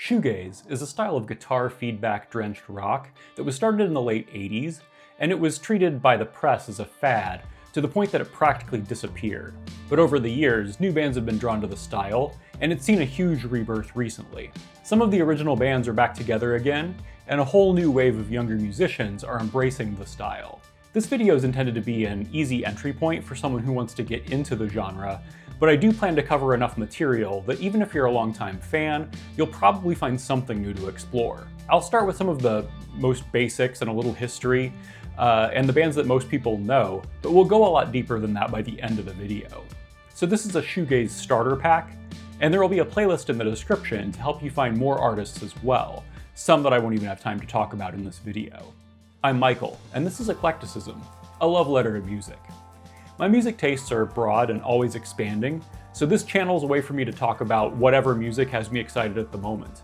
Shoegaze is a style of guitar feedback-drenched rock that was started in the late 80s, and it was treated by the press as a fad, to the point that it practically disappeared. But over the years, new bands have been drawn to the style, and it's seen a huge rebirth recently. Some of the original bands are back together again, and a whole new wave of younger musicians are embracing the style. This video is intended to be an easy entry point for someone who wants to get into the genre, but I do plan to cover enough material that even if you're a longtime fan, you'll probably find something new to explore. I'll start with some of the most basics and a little history, and the bands that most people know, but we'll go a lot deeper than that by the end of the video. So this is a Shoegaze starter pack, and there will be a playlist in the description to help you find more artists as well, some that I won't even have time to talk about in this video. I'm Michael, and this is Eclecticism, a love letter to music. My music tastes are broad and always expanding, so this channel is a way for me to talk about whatever music has me excited at the moment.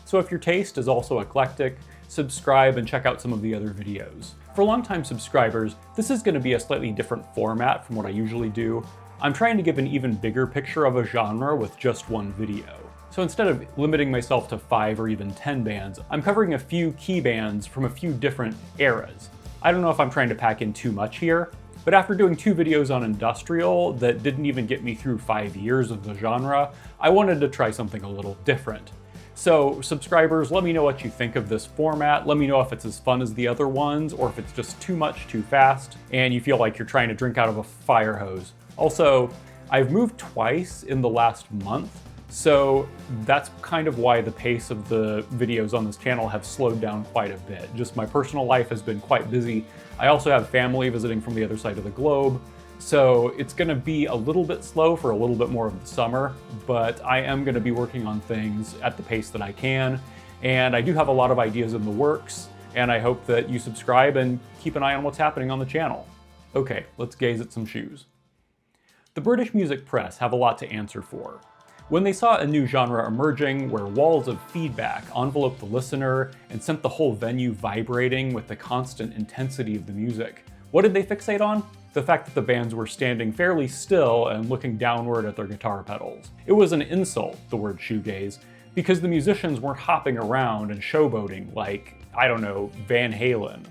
So if your taste is also eclectic, subscribe and check out some of the other videos. For longtime subscribers, this is going to be a slightly different format from what I usually do. I'm trying to give an even bigger picture of a genre with just one video. So instead of limiting myself to 5 or even 10 bands, I'm covering a few key bands from a few different eras. I don't know if I'm trying to pack in too much here, but after doing 2 videos on industrial that didn't even get me through 5 years of the genre, I wanted to try something a little different. So subscribers, let me know what you think of this format. Let me know if it's as fun as the other ones, or if it's just too much too fast, and you feel like you're trying to drink out of a fire hose. Also, I've moved twice in the last month, so that's kind of why the pace of the videos on this channel have slowed down quite a bit. Just my personal life has been quite busy. I also have family visiting from the other side of the globe, so it's going to be a little bit slow for a little bit more of the summer, but I am going to be working on things at the pace that I can, and I do have a lot of ideas in the works, and I hope that you subscribe and keep an eye on what's happening on the channel. Okay, let's gaze at some shoes. The British music press have a lot to answer for. When they saw a new genre emerging where walls of feedback enveloped the listener and sent the whole venue vibrating with the constant intensity of the music, what did they fixate on? The fact that the bands were standing fairly still and looking downward at their guitar pedals. It was an insult, the word shoegaze, because the musicians weren't hopping around and showboating like, I don't know, Van Halen.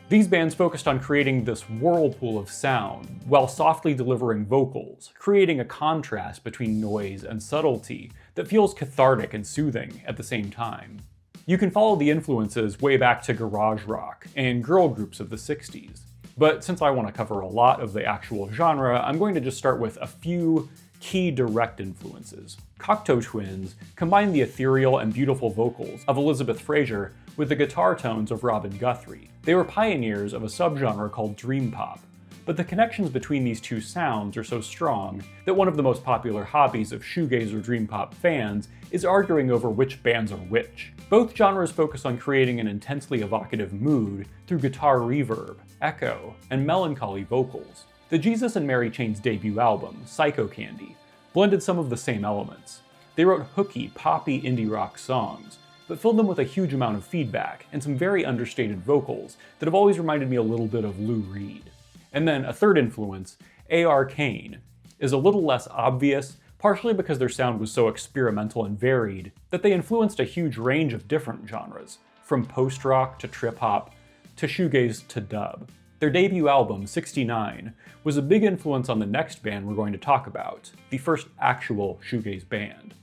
These bands focused on creating this whirlpool of sound while softly delivering vocals, creating a contrast between noise and subtlety that feels cathartic and soothing at the same time. You can follow the influences way back to garage rock and girl groups of the 60s. But since I want to cover a lot of the actual genre, I'm going to just start with a few key direct influences. Cocteau twins combined the ethereal and beautiful vocals of Elizabeth Fraser with the guitar tones of Robin Guthrie. They were pioneers of a subgenre called dream pop, but the connections between these two sounds are so strong that one of the most popular hobbies of shoegaze or dream pop fans is arguing over which bands are which. Both genres focus on creating an intensely evocative mood through guitar reverb, echo, and melancholy vocals. The Jesus and Mary Chain's debut album, Psycho Candy, blended some of the same elements. They wrote hooky, poppy indie rock songs, but filled them with a huge amount of feedback and some very understated vocals that have always reminded me a little bit of Lou Reed. And then a third influence, A.R. Kane, is a little less obvious, partially because their sound was so experimental and varied that they influenced a huge range of different genres, from post-rock to trip-hop to shoegaze to dub. Their debut album, 69, was a big influence on the next band we're going to talk about, the first actual shoegaze band.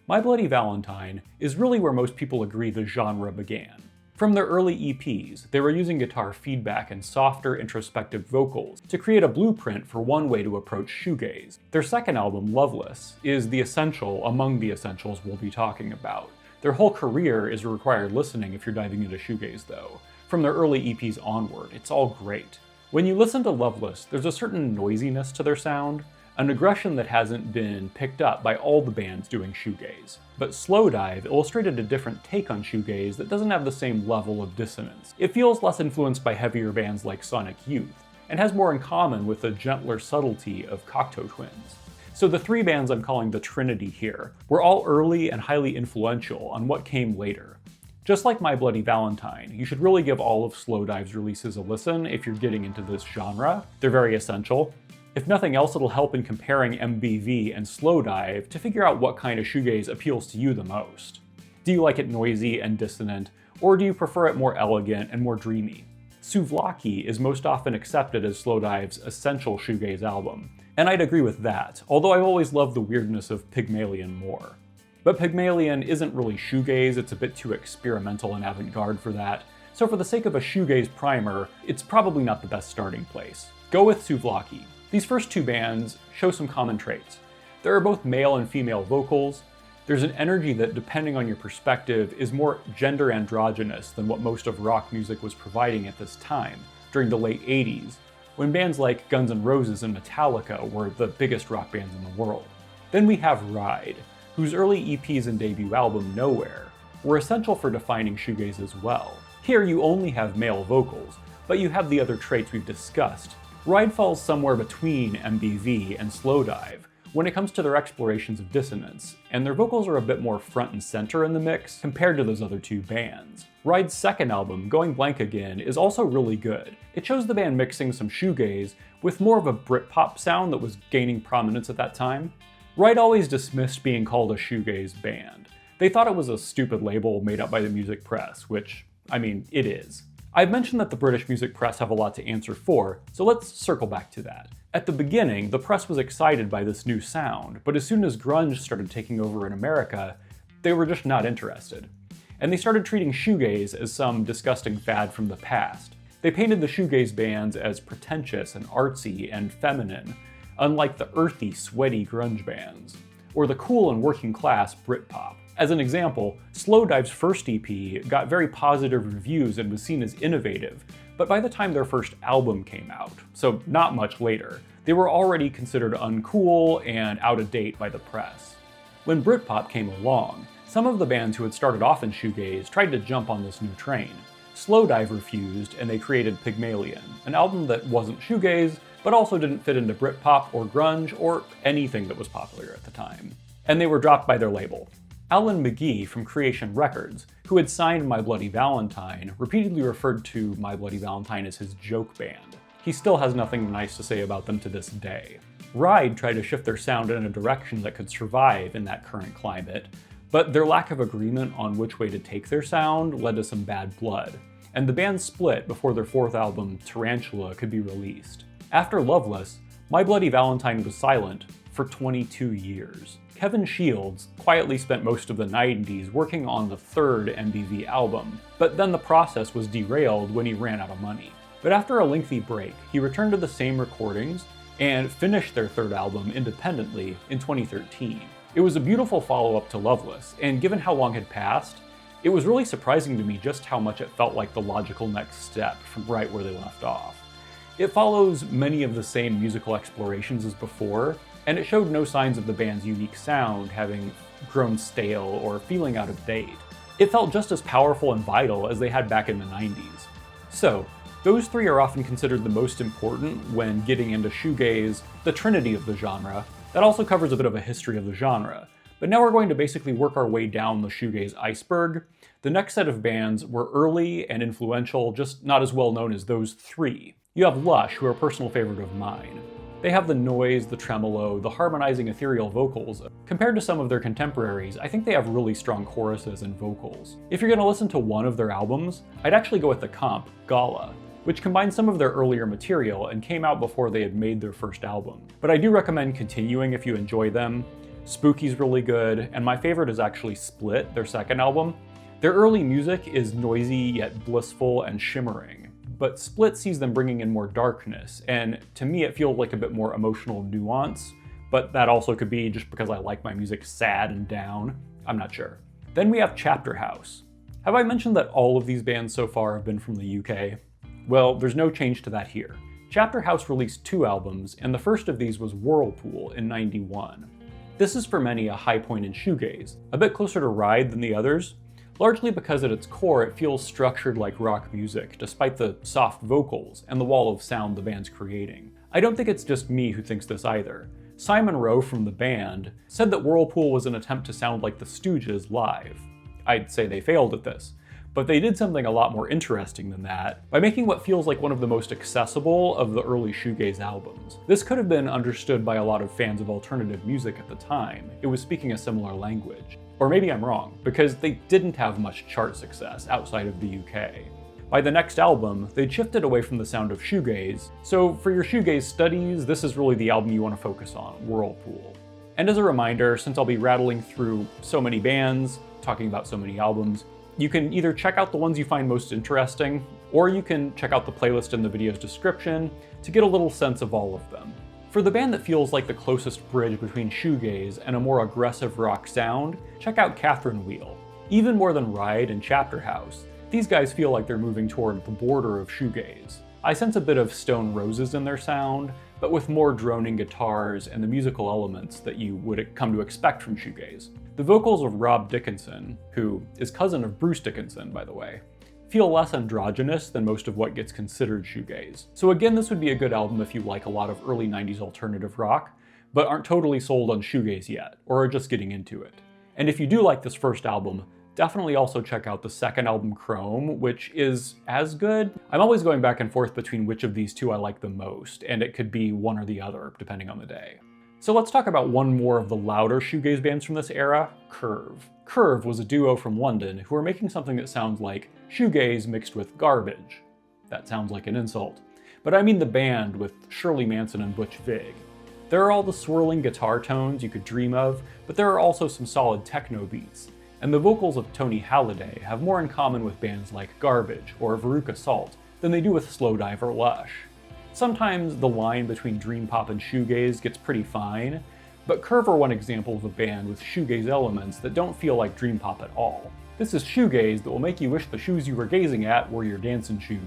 My Bloody Valentine is really where most people agree the genre began. From their early EPs, they were using guitar feedback and softer, introspective vocals to create a blueprint for one way to approach shoegaze. Their second album, Loveless, is the essential among the essentials we'll be talking about. Their whole career is required listening if you're diving into shoegaze though. From their early EPs onward, it's all great. When you listen to Loveless, there's a certain noisiness to their sound, an aggression that hasn't been picked up by all the bands doing shoegaze. But Slowdive illustrated a different take on shoegaze that doesn't have the same level of dissonance. It feels less influenced by heavier bands like Sonic Youth, and has more in common with the gentler subtlety of Cocteau twins. So the 3 bands I'm calling the Trinity here were all early and highly influential on what came later. Just like My Bloody Valentine, you should really give all of Slowdive's releases a listen if you're getting into this genre. They're very essential. If nothing else, it'll help in comparing MBV and Slowdive to figure out what kind of shoegaze appeals to you the most. Do you like it noisy and dissonant, or do you prefer it more elegant and more dreamy? Souvlaki is most often accepted as Slowdive's essential shoegaze album, and I'd agree with that, although I've always loved the weirdness of Pygmalion more. But Pygmalion isn't really shoegaze, it's a bit too experimental and avant-garde for that, so for the sake of a shoegaze primer, it's probably not the best starting place. Go with Souvlaki. These first two bands show some common traits. There are both male and female vocals. There's an energy that, depending on your perspective, is more gender androgynous than what most of rock music was providing at this time, during the late 80s, when bands like Guns N' Roses and Metallica were the biggest rock bands in the world. Then we have Ride, whose early EPs and debut album, Nowhere, were essential for defining shoegaze as well. Here you only have male vocals, but you have the other traits we've discussed. Ride falls somewhere between MBV and Slowdive when it comes to their explorations of dissonance, and their vocals are a bit more front and center in the mix compared to those other two bands. Ride's second album, Going Blank Again, is also really good. It shows the band mixing some shoegaze with more of a Britpop sound that was gaining prominence at that time. Ride always dismissed being called a shoegaze band. They thought it was a stupid label made up by the music press, which, I mean, it is. I've mentioned that the British music press have a lot to answer for, so let's circle back to that. At the beginning, the press was excited by this new sound, but as soon as grunge started taking over in America, they were just not interested. And they started treating shoegaze as some disgusting fad from the past. They painted the shoegaze bands as pretentious and artsy and feminine, unlike the earthy, sweaty grunge bands, or the cool and working class Britpop. As an example, Slowdive's first EP got very positive reviews and was seen as innovative, but by the time their first album came out, so not much later, they were already considered uncool and out of date by the press. When Britpop came along, some of the bands who had started off in shoegaze tried to jump on this new train. Slowdive refused, and they created Pygmalion, an album that wasn't shoegaze, but also didn't fit into Britpop or grunge or anything that was popular at the time. And they were dropped by their label. Alan McGee from Creation Records, who had signed My Bloody Valentine, repeatedly referred to My Bloody Valentine as his joke band. He still has nothing nice to say about them to this day. Ride tried to shift their sound in a direction that could survive in that current climate, but their lack of agreement on which way to take their sound led to some bad blood, and the band split before their fourth album, Tarantula, could be released. After Loveless, My Bloody Valentine was silent for 22 years. Kevin Shields quietly spent most of the 90s working on the third MBV album, but then the process was derailed when he ran out of money. But after a lengthy break, he returned to the same recordings and finished their third album independently in 2013. It was a beautiful follow-up to Loveless, and given how long had passed, it was really surprising to me just how much it felt like the logical next step from right where they left off. It follows many of the same musical explorations as before, and it showed no signs of the band's unique sound having grown stale or feeling out of date. It felt just as powerful and vital as they had back in the 90s. So, those three are often considered the most important when getting into shoegaze, the trinity of the genre. That also covers a bit of a history of the genre. But now we're going to basically work our way down the shoegaze iceberg. The next set of bands were early and influential, just not as well known as those three. You have Lush, who are a personal favorite of mine. They have the noise, the tremolo, the harmonizing ethereal vocals. Compared to some of their contemporaries, I think they have really strong choruses and vocals. If you're going to listen to one of their albums, I'd actually go with the comp, Gala, which combines some of their earlier material and came out before they had made their first album. But I do recommend continuing if you enjoy them. Spooky's really good, and my favorite is actually Split, their second album. Their early music is noisy yet blissful and shimmering. But Split sees them bringing in more darkness, and to me it feels like a bit more emotional nuance, but that also could be just because I like my music sad and down. I'm not sure. Then we have Chapterhouse. Have I mentioned that all of these bands so far have been from the UK? Well, there's no change to that here. Chapterhouse released 2 albums, and the first of these was Whirlpool in '91. This is for many a high point in shoegaze, a bit closer to Ride than the others, largely because at its core it feels structured like rock music, despite the soft vocals and the wall of sound the band's creating. I don't think it's just me who thinks this either. Simon Rowe from the band said that Whirlpool was an attempt to sound like the Stooges live. I'd say they failed at this, But they did something a lot more interesting than that by making what feels like one of the most accessible of the early shoegaze albums. This could have been understood by a lot of fans of alternative music at the time. It was speaking a similar language. Or maybe I'm wrong, because they didn't have much chart success outside of the UK. By the next album, they'd shifted away from the sound of shoegaze, so for your shoegaze studies, this is really the album you want to focus on, Whirlpool. And as a reminder, since I'll be rattling through so many bands, talking about so many albums, you can either check out the ones you find most interesting, or you can check out the playlist in the video's description to get a little sense of all of them. For the band that feels like the closest bridge between shoegaze and a more aggressive rock sound, check out Catherine Wheel. Even more than Ride and Chapterhouse, these guys feel like they're moving toward the border of shoegaze. I sense a bit of Stone Roses in their sound, but with more droning guitars and the musical elements that you would come to expect from shoegaze. The vocals of Rob Dickinson, who is cousin of Bruce Dickinson, by the way, feel less androgynous than most of what gets considered shoegaze. So again, this would be a good album if you like a lot of early 90s alternative rock, but aren't totally sold on shoegaze yet, or are just getting into it. And if you do like this first album, definitely also check out the second album, Chrome, which is as good. I'm always going back and forth between which of these two I like the most, and it could be one or the other, depending on the day. So let's talk about one more of the louder shoegaze bands from this era, Curve. Curve was a duo from London who were making something that sounds like shoegaze mixed with garbage. That sounds like an insult. But I mean the band with Shirley Manson and Butch Vig. There are all the swirling guitar tones you could dream of, but there are also some solid techno beats. And the vocals of Tony Halliday have more in common with bands like Garbage or Veruca Salt than they do with Slowdive or Lush. Sometimes the line between dream pop and shoegaze gets pretty fine, but Curve are one example of a band with shoegaze elements that don't feel like dream pop at all. This is shoegaze that will make you wish the shoes you were gazing at were your dancing shoes,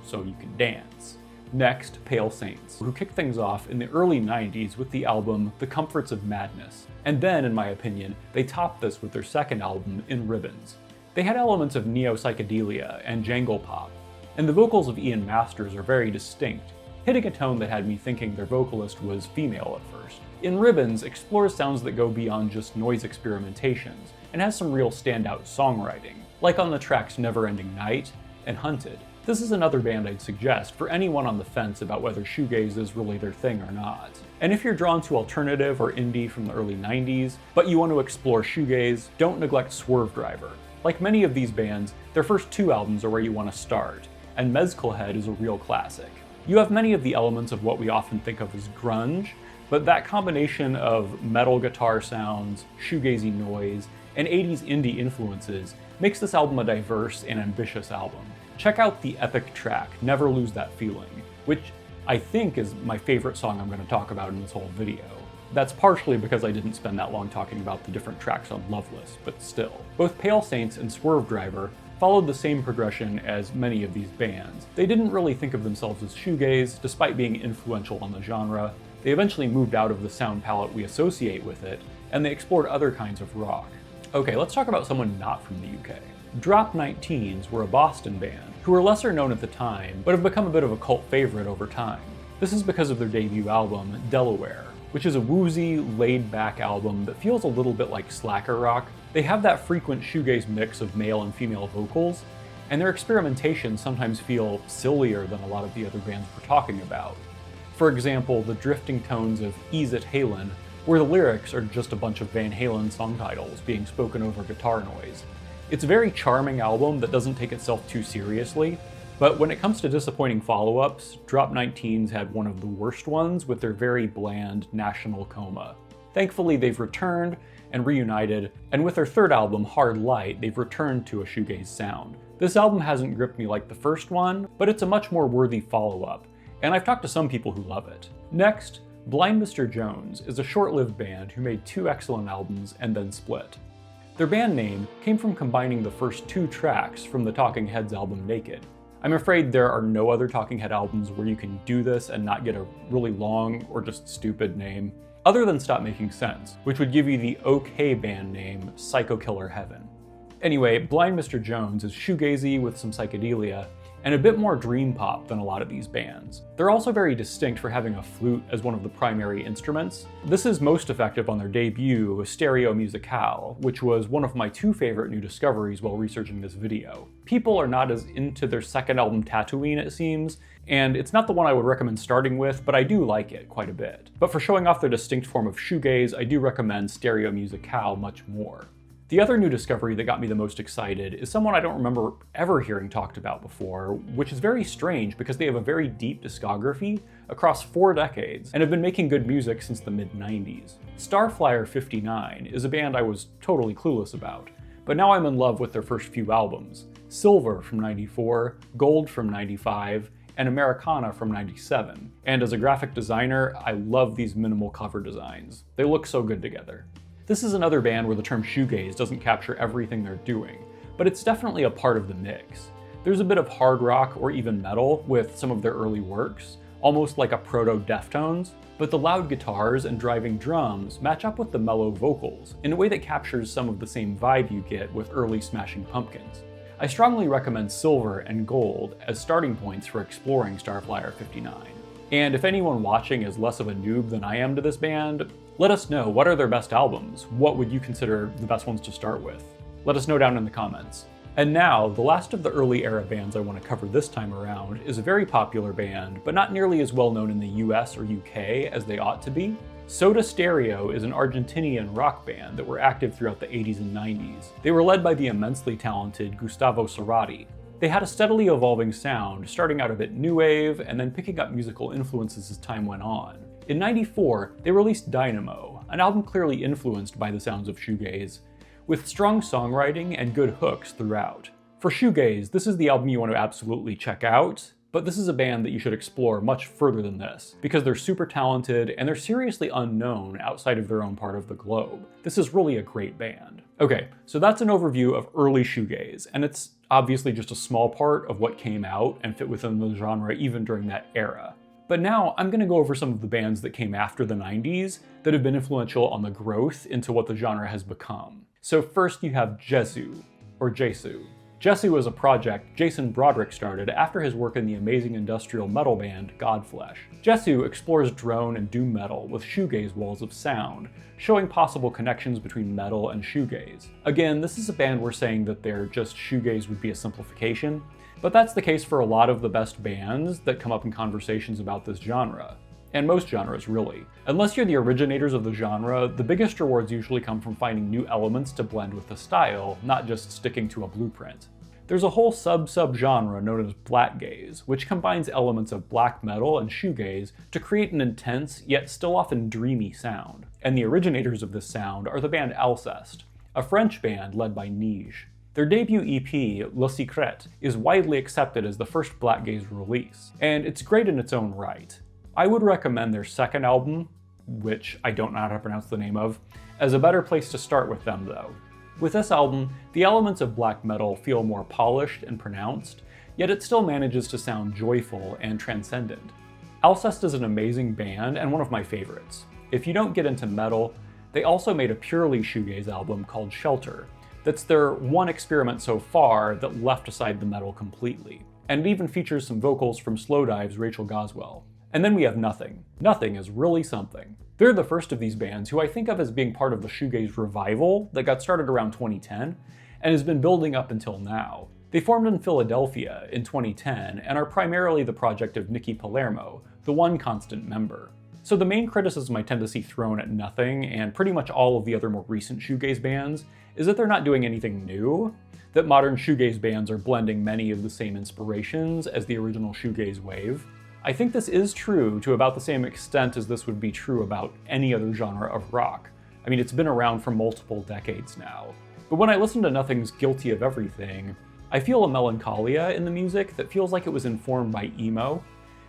so you can dance. Next, Pale Saints, who kicked things off in the early 90s with the album The Comforts of Madness. And then, in my opinion, they topped this with their second album, In Ribbons. They had elements of neo-psychedelia and jangle pop, and the vocals of Ian Masters are very distinct, hitting a tone that had me thinking their vocalist was female at first. In Ribbons explores sounds that go beyond just noise experimentations, and has some real standout songwriting, like on the tracks Neverending Night and Hunted. This is another band I'd suggest for anyone on the fence about whether shoegaze is really their thing or not. And if you're drawn to alternative or indie from the early 90s, but you want to explore shoegaze, don't neglect Swervedriver. Like many of these bands, their first two albums are where you want to start, and Mezcal Head is a real classic. You have many of the elements of what we often think of as grunge, but that combination of metal guitar sounds, shoegazy noise, and 80s indie influences makes this album a diverse and ambitious album. Check out the epic track, Never Lose That Feeling, which I think is my favorite song I'm going to talk about in this whole video. That's partially because I didn't spend that long talking about the different tracks on Loveless, but still. Both Pale Saints and Swervedriver followed the same progression as many of these bands. They didn't really think of themselves as shoegaze, despite being influential on the genre. They eventually moved out of the sound palette we associate with it, and they explored other kinds of rock. Okay, let's talk about someone not from the UK. Drop 19s were a Boston band who were lesser known at the time, but have become a bit of a cult favorite over time. This is because of their debut album, Delaware, which is a woozy, laid-back album that feels a little bit like slacker rock. They have that frequent shoegaze mix of male and female vocals, and their experimentations sometimes feel sillier than a lot of the other bands we're talking about. For example, the drifting tones of Ease It Halen, where the lyrics are just a bunch of Van Halen song titles being spoken over guitar noise. It's a very charming album that doesn't take itself too seriously, but when it comes to disappointing follow-ups, Drop 19s had one of the worst ones with their very bland National Coma. Thankfully, they've returned and reunited, and with their third album, Hard Light, they've returned to a shoegaze sound. This album hasn't gripped me like the first one, but it's a much more worthy follow-up, and I've talked to some people who love it. Next, Blind Mr. Jones is a short-lived band who made 2 excellent albums and then split. Their band name came from combining the first 2 tracks from the Talking Heads album Naked. I'm afraid there are no other Talking Head albums where you can do this and not get a really long or just stupid name, other than Stop Making Sense, which would give you the okay band name Psycho Killer Heaven. Anyway, Blind Mr. Jones is shoegazy with some psychedelia, and a bit more dream pop than a lot of these bands. They're also very distinct for having a flute as one of the primary instruments. This is most effective on their debut, Stereo Musicale, which was one of my 2 favorite new discoveries while researching this video. People are not as into their second album Tatooine, it seems, and it's not the one I would recommend starting with, but I do like it quite a bit. But for showing off their distinct form of shoegaze, I do recommend Stereo Musicale much more. The other new discovery that got me the most excited is someone I don't remember ever hearing talked about before, which is very strange because they have a very deep discography across 4 decades and have been making good music since the mid-90s. Starflyer 59 is a band I was totally clueless about, but now I'm in love with their first few albums: Silver from '94, Gold from '95, and Americana from '97. And as a graphic designer, I love these minimal cover designs. They look so good together. This is another band where the term shoegaze doesn't capture everything they're doing, but it's definitely a part of the mix. There's a bit of hard rock or even metal with some of their early works, almost like a proto-Deftones, but the loud guitars and driving drums match up with the mellow vocals in a way that captures some of the same vibe you get with early Smashing Pumpkins. I strongly recommend Silver and Gold as starting points for exploring Starflyer 59. And if anyone watching is less of a noob than I am to this band, let us know, what are their best albums? What would you consider the best ones to start with? Let us know down in the comments. And now, the last of the early era bands I want to cover this time around is a very popular band, but not nearly as well known in the US or UK as they ought to be. Soda Stereo is an Argentinian rock band that were active throughout the 80s and 90s. They were led by the immensely talented Gustavo Cerati. They had a steadily evolving sound, starting out a bit new wave and then picking up musical influences as time went on. In '94, they released Dynamo, an album clearly influenced by the sounds of shoegaze, with strong songwriting and good hooks throughout. For shoegaze, this is the album you want to absolutely check out, but this is a band that you should explore much further than this, because they're super talented and they're seriously unknown outside of their own part of the globe. This is really a great band. Okay, so that's an overview of early shoegaze, and it's obviously just a small part of what came out and fit within the genre even during that era. But now I'm going to go over some of the bands that came after the 90s that have been influential on the growth into what the genre has become. So first you have Jesu, or Jesu. Jesu is a project Jason Broderick started after his work in the amazing industrial metal band Godflesh. Jesu explores drone and doom metal with shoegaze walls of sound, showing possible connections between metal and shoegaze. Again, this is a band we're saying that their just shoegaze would be a simplification, but that's the case for a lot of the best bands that come up in conversations about this genre. And most genres, really. Unless you're the originators of the genre, the biggest rewards usually come from finding new elements to blend with the style, not just sticking to a blueprint. There's a whole sub-genre known as blackgaze, which combines elements of black metal and shoegaze to create an intense, yet still often dreamy sound. And the originators of this sound are the band Alcest, a French band led by Nige. Their debut EP, Le Secret, is widely accepted as the first blackgaze release, and it's great in its own right. I would recommend their second album, which I don't know how to pronounce the name of, as a better place to start with them though. With this album, the elements of black metal feel more polished and pronounced, yet it still manages to sound joyful and transcendent. Alcest is an amazing band and one of my favorites. If you don't get into metal, they also made a purely shoegaze album called Shelter. That's their one experiment so far that left aside the metal completely. And it even features some vocals from Slowdive's Rachel Goswell. And then we have Nothing. Nothing is really something. They're the first of these bands who I think of as being part of the shoegaze revival that got started around 2010 and has been building up until now. They formed in Philadelphia in 2010 and are primarily the project of Nicky Palermo, the one constant member. So the main criticism I tend to see thrown at Nothing and pretty much all of the other more recent shoegaze bands is that they're not doing anything new, that modern shoegaze bands are blending many of the same inspirations as the original shoegaze wave. I think this is true to about the same extent as this would be true about any other genre of rock. I mean, it's been around for multiple decades now. But when I listen to Nothing's Guilty of Everything, I feel a melancholia in the music that feels like it was informed by emo,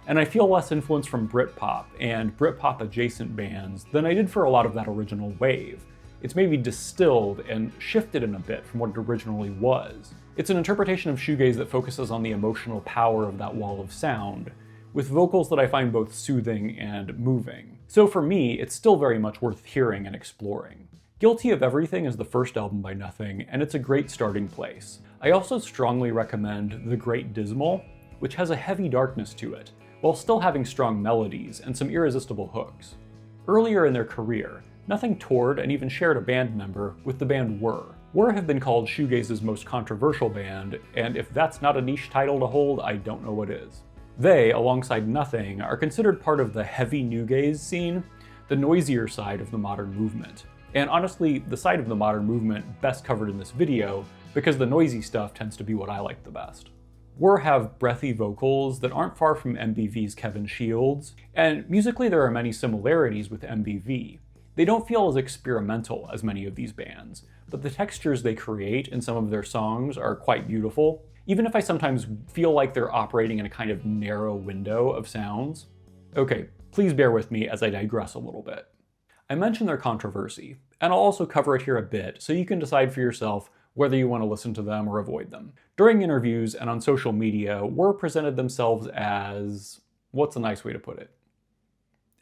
and I feel less influence from Britpop and Britpop adjacent bands than I did for a lot of that original wave. It's maybe distilled and shifted in a bit from what it originally was. It's an interpretation of shoegaze that focuses on the emotional power of that wall of sound, with vocals that I find both soothing and moving. So for me, it's still very much worth hearing and exploring. Guilty of Everything is the first album by Nothing, and it's a great starting place. I also strongly recommend The Great Dismal. which has a heavy darkness to it, while still having strong melodies and some irresistible hooks. Earlier in their career, Nothing toured and even shared a band member with the band Whirr. Whirr have been called Shoegaze's most controversial band, and if that's not a niche title to hold, I don't know what is. They, alongside Nothing, are considered part of the heavy newgaze scene, the noisier side of the modern movement. And honestly, the side of the modern movement best covered in this video, because the noisy stuff tends to be what I like the best. Whirr have breathy vocals that aren't far from MBV's Kevin Shields, and musically there are many similarities with MBV. They don't feel as experimental as many of these bands, but the textures they create in some of their songs are quite beautiful, even if I sometimes feel like they're operating in a kind of narrow window of sounds. Okay, please bear with me as I digress a little bit. I mentioned their controversy, and I'll also cover it here a bit so you can decide for yourself whether you want to listen to them or avoid them. During interviews and on social media, Whirr presented themselves as, what's a nice way to put it?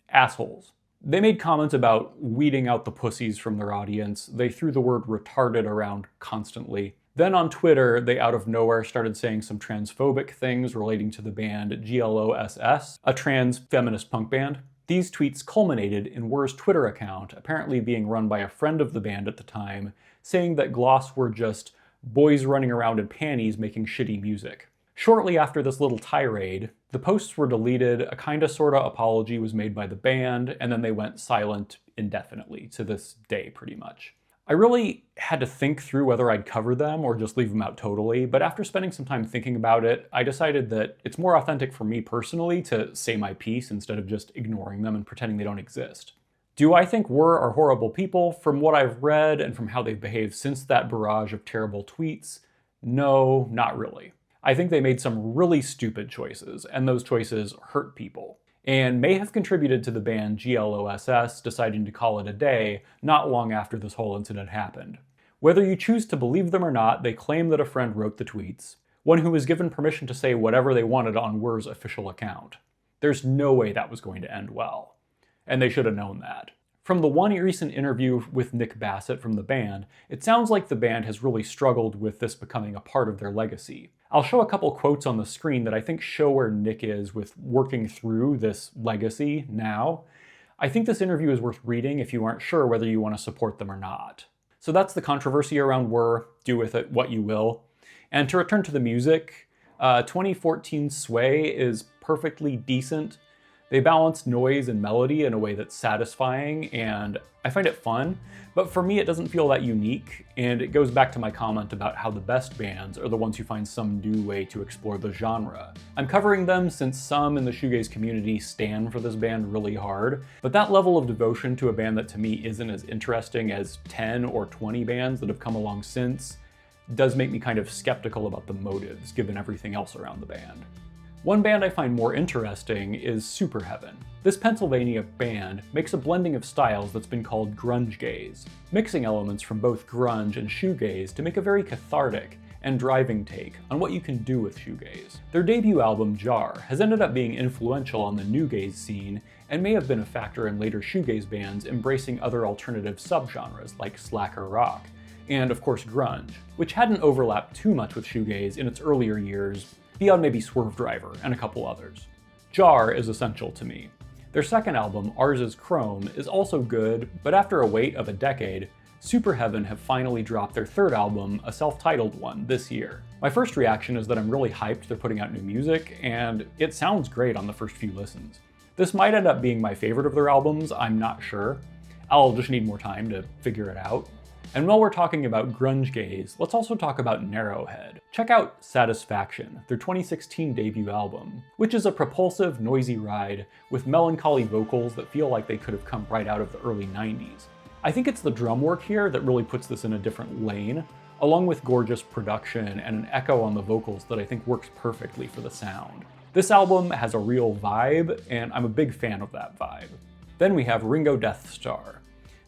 Assholes. They made comments about weeding out the pussies from their audience. They threw the word retarded around constantly. Then on Twitter, they out of nowhere started saying some transphobic things relating to the band GLOSS, a trans feminist punk band. These tweets culminated in Whirr's Twitter account, apparently being run by a friend of the band at the time, saying that Gloss were just boys running around in panties making shitty music. Shortly after this little tirade, the posts were deleted, a kinda sorta apology was made by the band, and then they went silent indefinitely, to this day pretty much. I really had to think through whether I'd cover them or just leave them out totally, but after spending some time thinking about it, I decided that it's more authentic for me personally to say my piece instead of just ignoring them and pretending they don't exist. Do I think Whirr are horrible people? From what I've read and from how they've behaved since that barrage of terrible tweets, no, not really. I think they made some really stupid choices, and those choices hurt people, and may have contributed to the band GLOSS deciding to call it a day not long after this whole incident happened. Whether you choose to believe them or not, they claim that a friend wrote the tweets, one who was given permission to say whatever they wanted on Whirr's official account. There's no way that was going to end well, and they should have known that. From the one recent interview with Nick Bassett from the band, it sounds like the band has really struggled with this becoming a part of their legacy. I'll show a couple quotes on the screen that I think show where Nick is with working through this legacy now. I think this interview is worth reading if you aren't sure whether you want to support them or not. So that's the controversy around Whirr, do with it what you will. And to return to the music, 2014 Sway is perfectly decent. They balance noise and melody in a way that's satisfying, and I find it fun, but for me it doesn't feel that unique, and it goes back to my comment about how the best bands are the ones who find some new way to explore the genre. I'm covering them since some in the shoegaze community stand for this band really hard, but that level of devotion to a band that to me isn't as interesting as 10 or 20 bands that have come along since does make me kind of skeptical about the motives given everything else around the band. One band I find more interesting is Superheaven. This Pennsylvania band makes a blending of styles that's been called grunge-gaze, mixing elements from both grunge and shoegaze to make a very cathartic and driving take on what you can do with shoegaze. Their debut album, Jar, has ended up being influential on the newgaze scene and may have been a factor in later shoegaze bands embracing other alternative subgenres like slacker rock, and of course grunge, which hadn't overlapped too much with shoegaze in its earlier years, beyond maybe Swervedriver and a couple others. Jar is essential to me. Their second album, Ours is Chrome, is also good, but after a wait of a decade, Superheaven have finally dropped their third album, a self-titled one, this year. My first reaction is that I'm really hyped they're putting out new music, and it sounds great on the first few listens. This might end up being my favorite of their albums, I'm not sure. I'll just need more time to figure it out. And while we're talking about grunge gaze, let's also talk about Narrowhead. Check out Satisfaction, their 2016 debut album, which is a propulsive, noisy ride with melancholy vocals that feel like they could have come right out of the early 90s. I think it's the drum work here that really puts this in a different lane, along with gorgeous production and an echo on the vocals that I think works perfectly for the sound. This album has a real vibe, and I'm a big fan of that vibe. Then we have Ringo Deathstarr.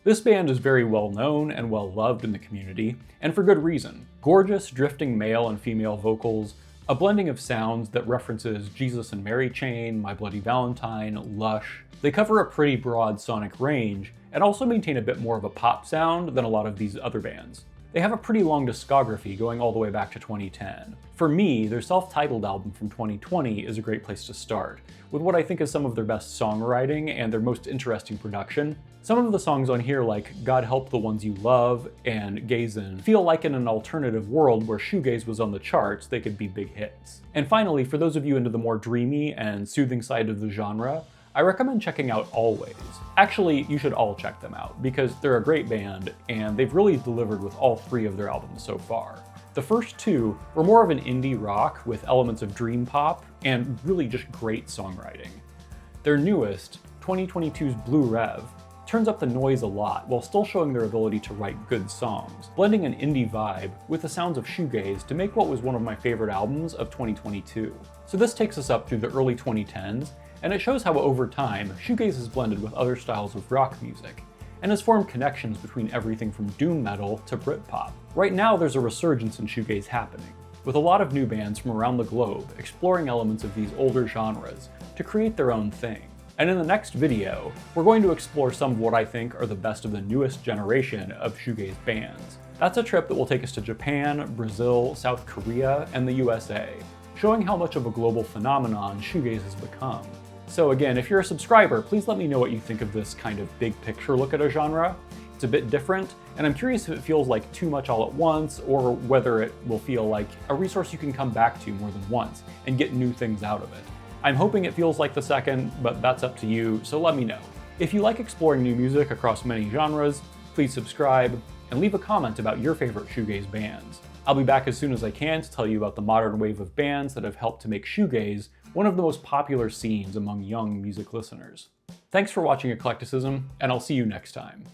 This band is very well known and well loved in the community, and for good reason. Gorgeous, drifting male and female vocals, a blending of sounds that references Jesus and Mary Chain, My Bloody Valentine, Lush. They cover a pretty broad sonic range, and also maintain a bit more of a pop sound than a lot of these other bands. They have a pretty long discography going all the way back to 2010. For me, their self-titled album from 2020 is a great place to start, with what I think is some of their best songwriting and their most interesting production. Some of the songs on here, like God Help the Ones You Love and Gazin', feel like in an alternative world where shoegaze was on the charts, they could be big hits. And finally, for those of you into the more dreamy and soothing side of the genre, I recommend checking out Alvvays. Actually, you should all check them out, because they're a great band, and they've really delivered with all 3 of their albums so far. The first 2 were more of an indie rock with elements of dream pop, and really just great songwriting. Their newest, 2022's Blue Rev, turns up the noise a lot while still showing their ability to write good songs, blending an indie vibe with the sounds of shoegaze to make what was one of my favorite albums of 2022. So this takes us up through the early 2010s, and it shows how over time, shoegaze has blended with other styles of rock music, and has formed connections between everything from doom metal to Britpop. Right now there's a resurgence in shoegaze happening, with a lot of new bands from around the globe exploring elements of these older genres to create their own thing. And in the next video, we're going to explore some of what I think are the best of the newest generation of shoegaze bands. That's a trip that will take us to Japan, Brazil, South Korea, and the USA, showing how much of a global phenomenon shoegaze has become. So again, if you're a subscriber, please let me know what you think of this kind of big picture look at a genre. It's a bit different, and I'm curious if it feels like too much all at once, or whether it will feel like a resource you can come back to more than once and get new things out of it. I'm hoping it feels like the second, but that's up to you, so let me know. If you like exploring new music across many genres, please subscribe, and leave a comment about your favorite shoegaze bands. I'll be back as soon as I can to tell you about the modern wave of bands that have helped to make shoegaze one of the most popular scenes among young music listeners. Thanks for watching Eclecticism, and I'll see you next time.